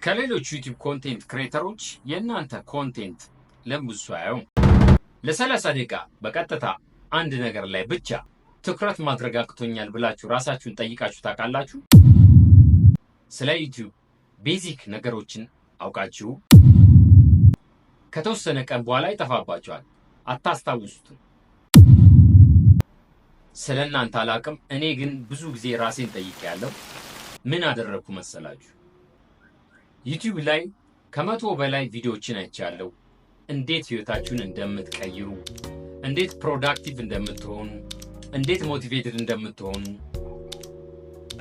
ከሌሎች ዩቲዩብ ኮንቴንት ክሬተሮች የእናንተ ኮንቴንት ለብዙ አያዩም። ለ30 ደቂቃ በቀጥታ አንድ ነገር ላይ ብቻ ትኩረት ማድረግ አቅቶኛል ብላችሁ ራሳችሁን ጠይቃችሁ ታውቃላችሁ? ስለ ዩቲዩብ ቤዚክ ነገሮችን አውቃችሁ ከተወሰነ ቀን በኋላ ይጠፋባችኋል፣ አታስታውሱትም። ስለ እናንተ አላቅም። እኔ ግን ብዙ ጊዜ ራሴን ጠይቄያለሁ። ምን አደረኩ መሰላችሁ? ዩቲዩብ ላይ ከ100 በላይ ቪዲዮዎችን አይቻለሁ። እንዴት ህይወታችሁን እንደምትቀይሩ፣ እንዴት ፕሮዳክቲቭ እንደምትሆኑ፣ እንዴት ሞቲቬትድ እንደምትሆኑ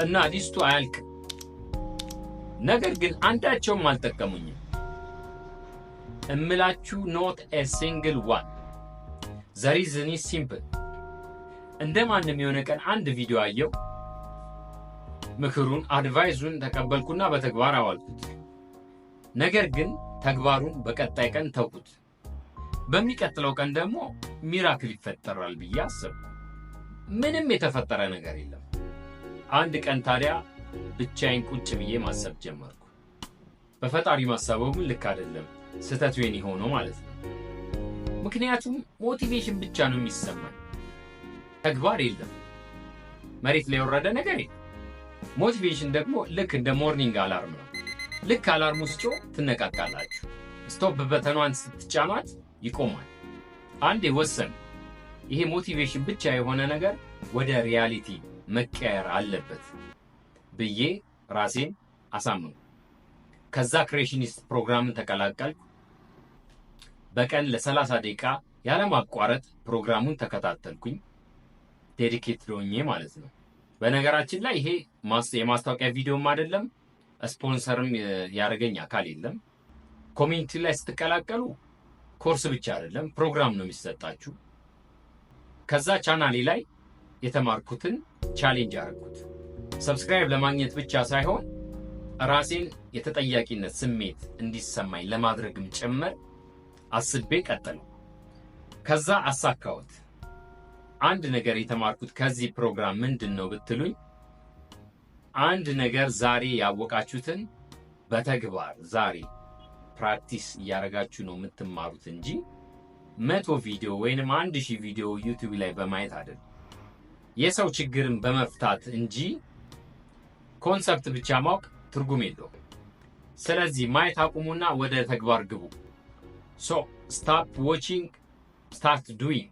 እና ሊስቱ አያልቅም። ነገር ግን አንዳቸውም አልጠቀሙኝም። እምላችሁ ኖት ኤ ሲንግል ዋን። ዘ ሪዝን ኢዝ ሲምፕል። እንደማንም የሆነ ቀን አንድ ቪዲዮ አየው፣ ምክሩን አድቫይዙን ተቀበልኩና በተግባር አዋልኩት። ነገር ግን ተግባሩን በቀጣይ ቀን ተውኩት። በሚቀጥለው ቀን ደግሞ ሚራክል ይፈጠራል ብዬ አሰብኩ። ምንም የተፈጠረ ነገር የለም። አንድ ቀን ታዲያ ብቻዬን ቁጭ ብዬ ማሰብ ጀመርኩ። በፈጣሪ ማሰበው ግን ልክ አይደለም፣ ስህተት የኔ ሆኖ ማለት ነው። ምክንያቱም ሞቲቬሽን ብቻ ነው የሚሰማኝ፣ ተግባር የለም፣ መሬት ላይ የወረደ ነገር የለም። ሞቲቬሽን ደግሞ ልክ እንደ ሞርኒንግ አላርም ነው። ልክ አላርሙ ሲጮህ ትነቃቃላችሁ። ስቶፕ በተኗን ስትጫኗት ይቆማል። አንዴ ወሰን ይሄ ሞቲቬሽን ብቻ የሆነ ነገር ወደ ሪያሊቲ መቀየር አለበት ብዬ ራሴን አሳምኑ። ከዛ ክሬሽኒስት ፕሮግራምን ተቀላቀልኩ። በቀን ለ30 ደቂቃ ያለማቋረጥ ፕሮግራሙን ተከታተልኩኝ። ዴዲኬትድ ሆኜ ማለት ነው። በነገራችን ላይ ይሄ የማስታወቂያ ቪዲዮም አይደለም፣ ስፖንሰርም ያደረገኝ አካል የለም። ኮሚኒቲ ላይ ስትቀላቀሉ ኮርስ ብቻ አይደለም ፕሮግራም ነው የሚሰጣችሁ። ከዛ ቻናሌ ላይ የተማርኩትን ቻሌንጅ አደረኩት። ሰብስክራይብ ለማግኘት ብቻ ሳይሆን ራሴን የተጠያቂነት ስሜት እንዲሰማኝ ለማድረግም ጭምር አስቤ ቀጠሉ። ከዛ አሳካሁት። አንድ ነገር የተማርኩት ከዚህ ፕሮግራም ምንድን ነው ብትሉኝ፣ አንድ ነገር ዛሬ ያወቃችሁትን በተግባር ዛሬ ፕራክቲስ እያደረጋችሁ ነው የምትማሩት እንጂ 100 ቪዲዮ ወይንም 1000 ቪዲዮ ዩቲዩብ ላይ በማየት አይደለም። የሰው ችግርን በመፍታት እንጂ ኮንሰፕት ብቻ ማወቅ ትርጉም የለውም። ስለዚህ ማየት አቁሙና ወደ ተግባር ግቡ። ሶ ስታፕ ዋቺንግ፣ ስታርት ዱዊንግ።